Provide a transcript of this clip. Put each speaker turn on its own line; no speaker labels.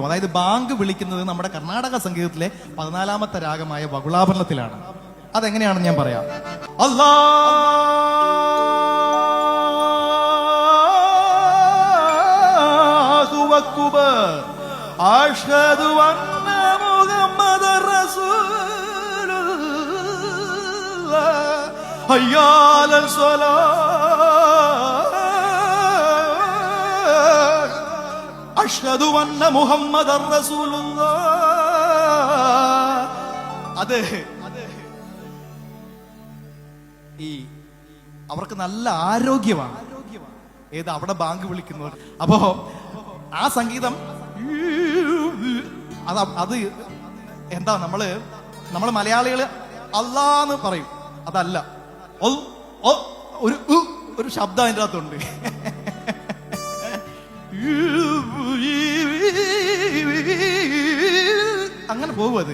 അതായത് ബാങ്ക് വിളിക്കുന്നത് നമ്മുടെ കർണാടക സംഗീതത്തിലെ 14ാമത്തെ രാഗമായ വകുളാഭരണത്തിലാണ്. അതെങ്ങനെയാണെന്ന് ഞാൻ പറയാം. അല്ലാഹു അക്ബർ അഷ്ഹദു അന്ന മുഹമ്മദർ റസൂലുള്ളാഹ് ഹയ്യ അലൽ സ്വലാത്ത് അഷ്ഹദു അന്ന മുഹമ്മദർ റസൂലുള്ളാഹ്. അത് ഈ അവർക്ക് നല്ല ആരോഗ്യമാണ്. ഏത് അവിടെ ബാങ്ക് വിളിക്കുന്നവർ. അപ്പോ ആ സംഗീതം അത് എന്താ നമ്മള് മലയാളികള് അല്ലാന്ന് പറയും. അതല്ല, ഒരു ശബ്ദം അതിൻ്റെ അകത്തുണ്ട്. അങ്ങനെ പോകും അത്.